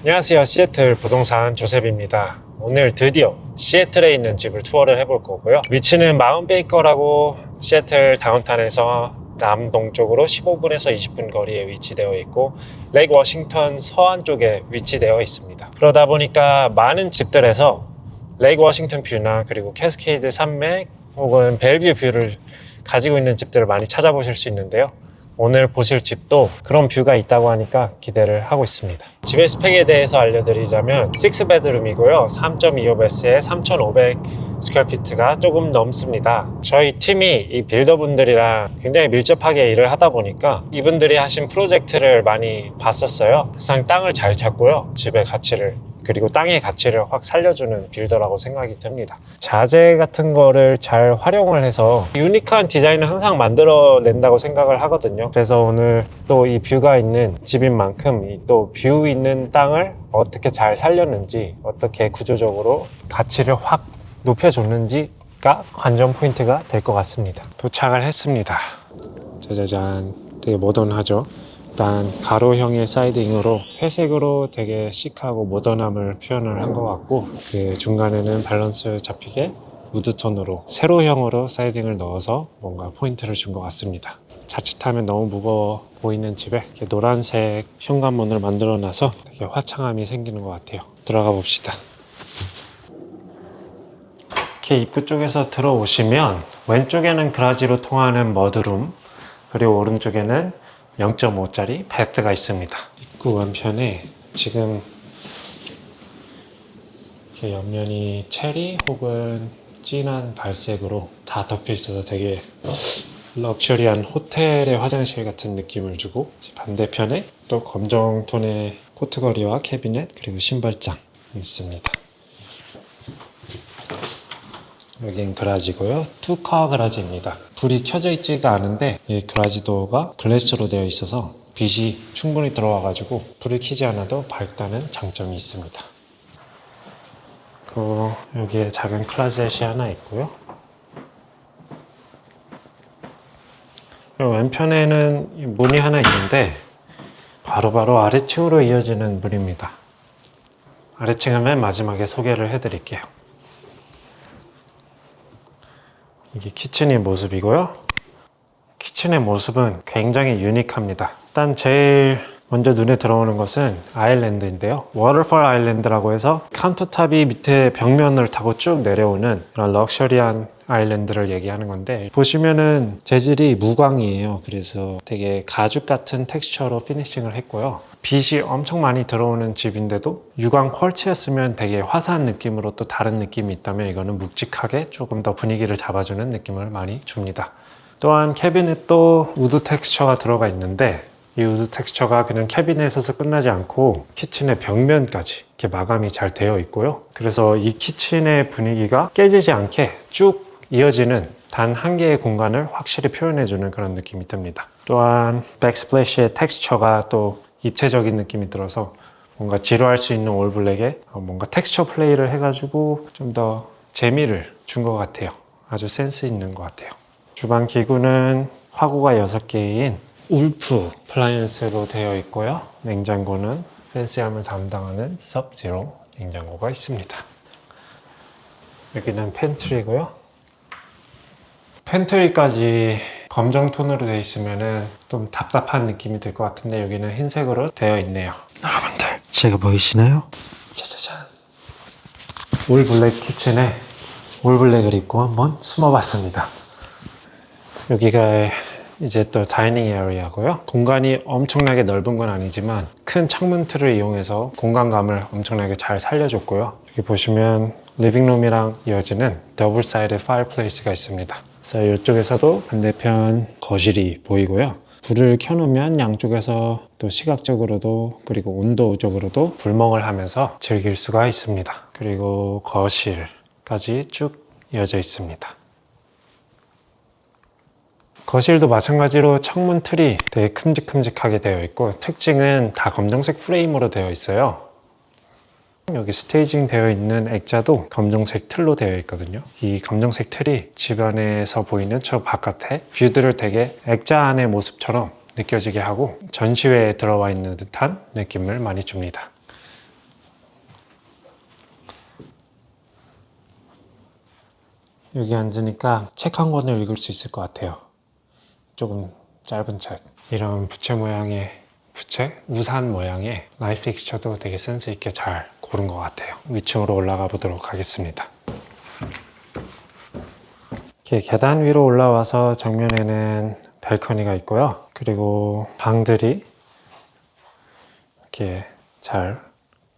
안녕하세요. 시애틀 부동산 조셉입니다. 오늘 드디어 시애틀에 있는 집을 투어를 해볼 거고요. 위치는 마운베이커라고 시애틀 다운타운에서 남동쪽으로 15분에서 20분 거리에 위치되어 있고 레이크 워싱턴 서안 쪽에 위치되어 있습니다. 그러다 보니까 많은 집들에서 레이크 워싱턴 뷰나 그리고 캐스케이드 산맥 혹은 벨뷰 뷰를 가지고 있는 집들을 많이 찾아보실 수 있는데요. 오늘 보실 집도 그런 뷰가 있다고 하니까 기대를 하고 있습니다. 집의 스펙에 대해서 알려드리자면 6베드룸이고요. 3.25베스에 3,500 스퀘어피트가 조금 넘습니다. 저희 팀이 이 빌더분들이랑 굉장히 밀접하게 일을 하다 보니까 이분들이 하신 프로젝트를 많이 봤었어요. 항상 땅을 잘 찾고요. 집의 가치를 그리고 땅의 가치를 확 살려주는 빌더라고 생각이 듭니다. 자재 같은 거를 잘 활용을 해서 유니크한 디자인을 항상 만들어낸다고 생각을 하거든요. 그래서 오늘 또 이 뷰가 있는 집인 만큼 이 또 뷰 있는 땅을 어떻게 잘 살렸는지 어떻게 구조적으로 가치를 확 높여줬는지가 관전 포인트가 될 것 같습니다. 도착을 했습니다. 짜자잔, 되게 모던하죠? 일단 가로형의 사이딩으로 회색으로 되게 시크하고 모던함을 표현을 한 것 같고, 그 중간에는 밸런스 잡히게 우드톤으로 세로형으로 사이딩을 넣어서 뭔가 포인트를 준 것 같습니다. 자칫하면 너무 무거워 보이는 집에 이렇게 노란색 현관문을 만들어 놔서 되게 화창함이 생기는 것 같아요. 들어가 봅시다. 이렇게 입구 쪽에서 들어오시면 왼쪽에는 그라지로 통하는 머드룸, 그리고 오른쪽에는 0.5짜리 베드가 있습니다. 입구 왼편에 지금 이렇게 옆면이 체리 혹은 진한 발색으로 다 덮여 있어서 되게 럭셔리한 호텔의 화장실 같은 느낌을 주고, 반대편에 또 검정 톤의 코트거리와 캐비넷 그리고 신발장 있습니다. 여긴 그라지고요. 투카 그라지입니다. 불이 켜져 있지가 않은데 이 그라지 도어가 글래스로 되어 있어서 빛이 충분히 들어와 가지고 불을 켜지 않아도 밝다는 장점이 있습니다. 그리고 여기에 작은 클로젯이 하나 있고요. 그리고 왼편에는 문이 하나 있는데 바로 아래층으로 이어지는 문입니다. 아래층은 맨 마지막에 소개를 해드릴게요. 이게 키친의 모습이고요. 키친의 모습은 굉장히 유니크합니다. 일단 제일 먼저 눈에 들어오는 것은 아일랜드인데요. 워터폴 아일랜드라고 해서 카운터탑이 밑에 벽면을 타고 쭉 내려오는 그런 럭셔리한 아일랜드를 얘기하는 건데, 보시면은 재질이 무광이에요. 그래서 되게 가죽 같은 텍스처로 피니싱을 했고요. 빛이 엄청 많이 들어오는 집인데도 유광 퀄츠였으면 되게 화사한 느낌으로 또 다른 느낌이 있다면, 이거는 묵직하게 조금 더 분위기를 잡아주는 느낌을 많이 줍니다. 또한 캐비넷도 우드 텍스처가 들어가 있는데, 이 우드 텍스처가 그냥 캐비넷에서 끝나지 않고 키친의 벽면까지 이렇게 마감이 잘 되어 있고요. 그래서 이 키친의 분위기가 깨지지 않게 쭉 이어지는 단 한 개의 공간을 확실히 표현해주는 그런 느낌이 듭니다. 또한 백스플래시의 텍스처가 또 입체적인 느낌이 들어서 뭔가 지루할 수 있는 올블랙에 뭔가 텍스처 플레이를 해가지고 좀 더 재미를 준 것 같아요. 아주 센스 있는 것 같아요. 주방 기구는 화구가 6개인 울프 플라이언스로 되어 있고요. 냉장고는 팬시함을 담당하는 섭지로 냉장고가 있습니다. 여기는 팬트리고요. 팬트리까지 검정 톤으로 되어 있으면 좀 답답한 느낌이 들 것 같은데, 여기는 흰색으로 되어 있네요. 여러분들, 제가 보이시나요? 짜자잔. 올 블랙 키친에 올 블랙을 입고 한번 숨어봤습니다. 여기가 이제 또 다이닝 에리어고요. 공간이 엄청나게 넓은 건 아니지만 큰 창문 틀을 이용해서 공간감을 엄청나게 잘 살려줬고요. 여기 보시면 리빙룸이랑 이어지는 더블 사이드 파이어플레이스가 있습니다. 그래서 이쪽에서도 반대편 거실이 보이고요. 불을 켜놓으면 양쪽에서 또 시각적으로도 그리고 온도적으로도 불멍을 하면서 즐길 수가 있습니다. 그리고 거실까지 쭉 이어져 있습니다. 거실도 마찬가지로 창문 틀이 되게 큼직큼직하게 되어 있고, 특징은 다 검정색 프레임으로 되어 있어요. 여기 스테이징 되어 있는 액자도 검정색 틀로 되어 있거든요. 이 검정색 틀이 집 안에서 보이는 저 바깥에 뷰들을 되게 액자 안의 모습처럼 느껴지게 하고 전시회에 들어와 있는 듯한 느낌을 많이 줍니다. 여기 앉으니까 책 한 권을 읽을 수 있을 것 같아요. 조금 짧은 책. 이런 부채 모양의 우산 모양의 라이트 픽처도 되게 센스 있게 잘 고른 것 같아요. 위층으로 올라가 보도록 하겠습니다. 이렇게 계단 위로 올라와서 정면에는 발코니가 있고요. 그리고 방들이 이렇게 잘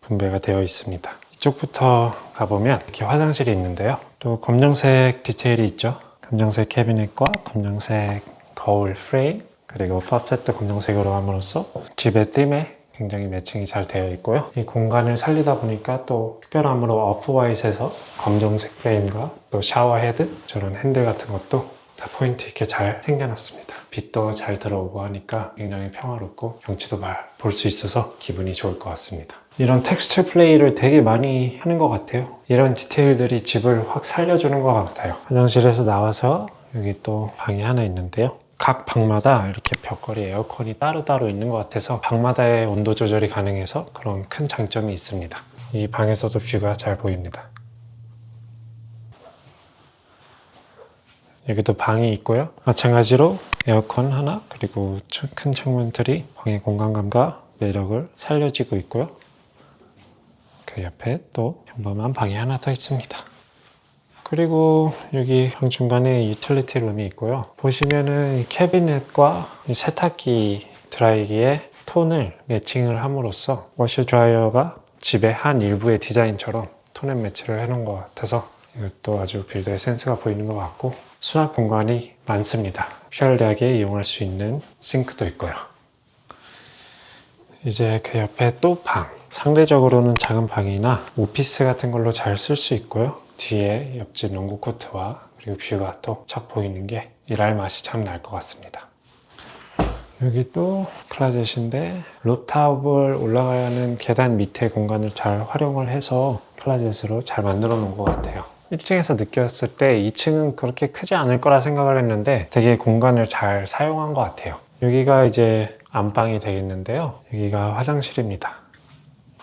분배가 되어 있습니다. 이쪽부터 가보면 이렇게 화장실이 있는데요. 또 검정색 디테일이 있죠. 검정색 캐비닛과 검정색 거울 프레임, 그리고 퍼셋도 검정색으로 함으로써 집의 띠에 굉장히 매칭이 잘 되어 있고요. 이 공간을 살리다 보니까 또 특별함으로 오프-화이트에서 검정색 프레임과 또 샤워 헤드, 저런 핸들 같은 것도 다 포인트 있게 잘 생겨났습니다. 빛도 잘 들어오고 하니까 굉장히 평화롭고 경치도 볼 수 있어서 기분이 좋을 것 같습니다. 이런 텍스처 플레이를 되게 많이 하는 것 같아요. 이런 디테일들이 집을 확 살려주는 것 같아요. 화장실에서 나와서 여기 또 방이 하나 있는데요. 각 방마다 이렇게 벽걸이 에어컨이 따로따로 있는 것 같아서 방마다의 온도 조절이 가능해서 그런 큰 장점이 있습니다. 이 방에서도 뷰가 잘 보입니다. 여기도 방이 있고요. 마찬가지로 에어컨 하나, 그리고 큰 창문들이 방의 공간감과 매력을 살려주고 있고요. 그 옆에 또 평범한 방이 하나 더 있습니다. 그리고 여기 방 중간에 유틸리티 룸이 있고요. 보시면은 이 캐비넷과 이 세탁기, 드라이기의 톤을 매칭을 함으로써 워셔 드라이어가 집의 한 일부의 디자인처럼 톤 앤 매치를 해놓은 것 같아서 이것도 아주 빌더의 센스가 보이는 것 같고, 수납 공간이 많습니다. 편리하게 이용할 수 있는 싱크도 있고요. 이제 그 옆에 또 방, 상대적으로는 작은 방이나 오피스 같은 걸로 잘 쓸 수 있고요. 뒤에 옆집 농구 코트와 그리고 뷰가 또 척 보이는 게 일할 맛이 참 날 것 같습니다. 여기 또 클라젯인데 루프탑을 올라가는 계단 밑에 공간을 잘 활용을 해서 클라젯으로 잘 만들어 놓은 것 같아요. 1층에서 느꼈을 때 2층은 그렇게 크지 않을 거라 생각을 했는데 되게 공간을 잘 사용한 것 같아요. 여기가 이제 안방이 되겠는데요. 여기가 화장실입니다.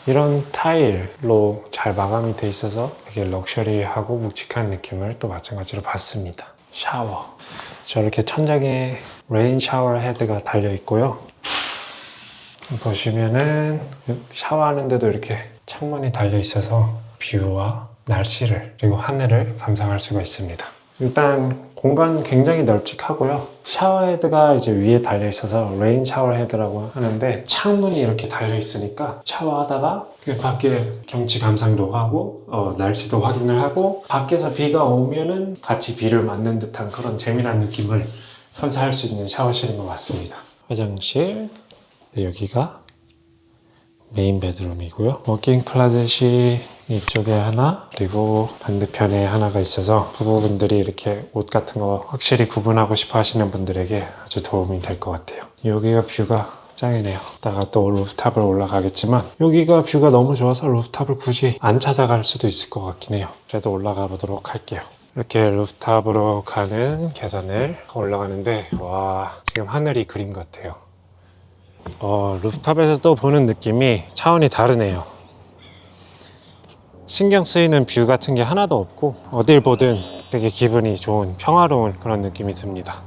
이런 타일로 잘 마감이 돼 있어서 되게 럭셔리하고 묵직한 느낌을 또 마찬가지로 받습니다. 샤워. 저렇게 천장에 레인 샤워 헤드가 달려 있고요. 보시면은 샤워하는데도 이렇게 창문이 달려 있어서 뷰와 날씨를 그리고 하늘을 감상할 수가 있습니다. 일단 공간 굉장히 널찍하고요. 샤워 헤드가 이제 위에 달려 있어서 레인 샤워 헤드라고 하는데, 창문이 이렇게 달려 있으니까 샤워하다가 밖에 경치 감상도 하고 날씨도 확인을 하고, 밖에서 비가 오면은 같이 비를 맞는 듯한 그런 재미난 느낌을 선사할 수 있는 샤워실인 것 같습니다. 화장실, 여기가 메인 베드룸이고요. 워킹 클로젯이 이쪽에 하나, 그리고 반대편에 하나가 있어서 부부분들이 이렇게 옷 같은 거 확실히 구분하고 싶어 하시는 분들에게 아주 도움이 될 것 같아요. 여기가 뷰가 짱이네요. 이따가 또 루프탑을 올라가겠지만 여기가 뷰가 너무 좋아서 루프탑을 굳이 안 찾아갈 수도 있을 것 같긴 해요. 그래도 올라가 보도록 할게요. 이렇게 루프탑으로 가는 계단을 올라가는데, 와, 지금 하늘이 그림 같아요. 루프탑에서 또 보는 느낌이 차원이 다르네요. 신경 쓰이는 뷰 같은 게 하나도 없고 어딜 보든 되게 기분이 좋은 평화로운 그런 느낌이 듭니다.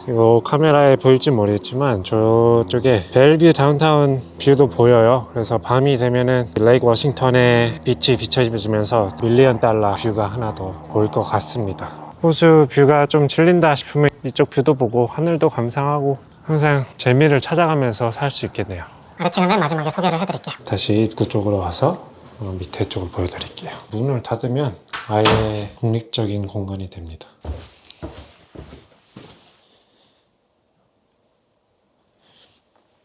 그리고 카메라에 보일지 모르겠지만 저쪽에 벨뷰 다운타운 뷰도 보여요. 그래서 밤이 되면은 레이크 워싱턴의 빛이 비춰지면서 밀리언 달러 뷰가 하나 더 보일 것 같습니다. 호수 뷰가 좀 질린다 싶으면 이쪽 뷰도 보고 하늘도 감상하고 항상 재미를 찾아가면서 살 수 있겠네요. 아래층은 맨 마지막에 소개를 해드릴게요. 다시 입구 쪽으로 와서 밑에 쪽을 보여드릴게요. 문을 닫으면 아예 독립적인 공간이 됩니다.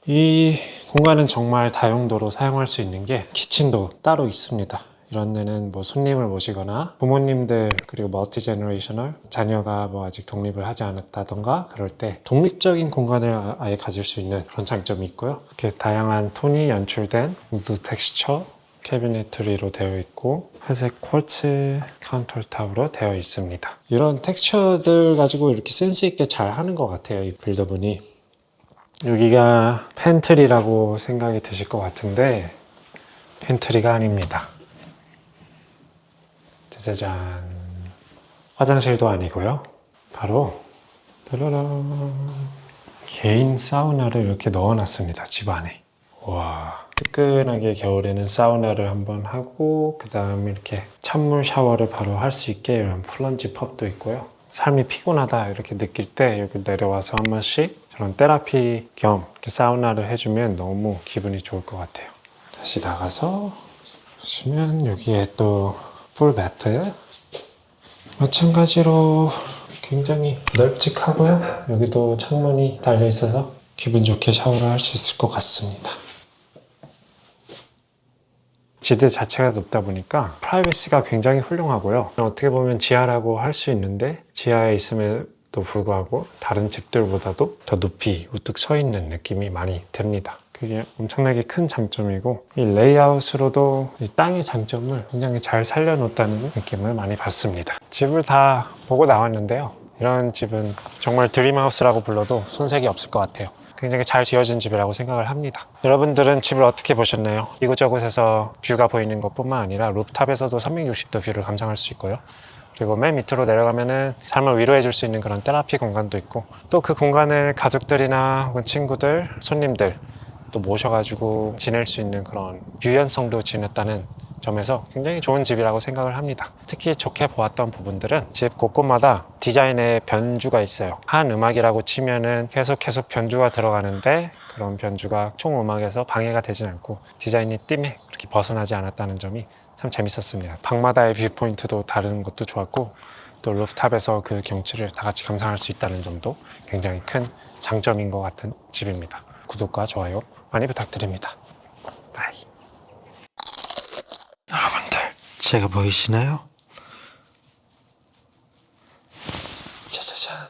이 공간은 정말 다용도로 사용할 수 있는 게 키친도 따로 있습니다. 이런 데는 뭐 손님을 모시거나 부모님들, 그리고 멀티 제너레이셔널, 자녀가 뭐 아직 독립을 하지 않았다던가 그럴 때 독립적인 공간을 아예 가질 수 있는 그런 장점이 있고요. 이렇게 다양한 톤이 연출된 우드 텍스처 캐비넷리로 되어 있고 회색 쿼츠 카운터탑으로 되어 있습니다. 이런 텍스처들 가지고 이렇게 센스 있게 잘 하는 것 같아요, 이 빌더분이. 여기가 팬트리라고 생각이 드실 것 같은데 팬트리가 아닙니다. 짜자잔. 화장실도 아니고요. 바로 따라란 개인 사우나를 이렇게 넣어놨습니다. 집 안에. 와, 뜨끈하게 겨울에는 사우나를 한번 하고 그 다음에 이렇게 찬물 샤워를 바로 할 수 있게 이런 플런지 펍도 있고요. 삶이 피곤하다 이렇게 느낄 때 여기 내려와서 한 번씩 저런 테라피 겸 이렇게 사우나를 해주면 너무 기분이 좋을 것 같아요. 다시 나가서 보시면 여기에 또 풀 매트, 마찬가지로 굉장히 널찍하고요. 여기도 창문이 달려 있어서 기분 좋게 샤워를 할 수 있을 것 같습니다. 지대 자체가 높다 보니까 프라이버시가 굉장히 훌륭하고요. 어떻게 보면 지하라고 할 수 있는데 지하에 있음에도 불구하고 다른 집들보다도 더 높이 우뚝 서 있는 느낌이 많이 듭니다. 그게 엄청나게 큰 장점이고 이 레이아웃으로도 이 땅의 장점을 굉장히 잘 살려놓았다는 느낌을 많이 받습니다. 집을 다 보고 나왔는데요. 이런 집은 정말 드림하우스라고 불러도 손색이 없을 것 같아요. 굉장히 잘 지어진 집이라고 생각을 합니다. 여러분들은 집을 어떻게 보셨나요? 이곳저곳에서 뷰가 보이는 것뿐만 아니라 루프탑에서도 360도 뷰를 감상할 수 있고요. 그리고 맨 밑으로 내려가면은 삶을 위로해 줄 수 있는 그런 테라피 공간도 있고 또 그 공간을 가족들이나 혹은 친구들, 손님들 또 모셔가지고 지낼 수 있는 그런 유연성도 지녔다는 점에서 굉장히 좋은 집이라고 생각을 합니다. 특히 좋게 보았던 부분들은 집 곳곳마다 디자인의 변주가 있어요. 한 음악이라고 치면은 계속 변주가 들어가는데 그런 변주가 총 음악에서 방해가 되진 않고 디자인이 띠에 그렇게 벗어나지 않았다는 점이 참 재밌었습니다. 방마다의 뷰포인트도 다른 것도 좋았고 또 루프탑에서 그 경치를 다 같이 감상할 수 있다는 점도 굉장히 큰 장점인 것 같은 집입니다. 구독과 좋아요 많이 부탁드립니다. 바이. 여러분들, 제가 보이시나요?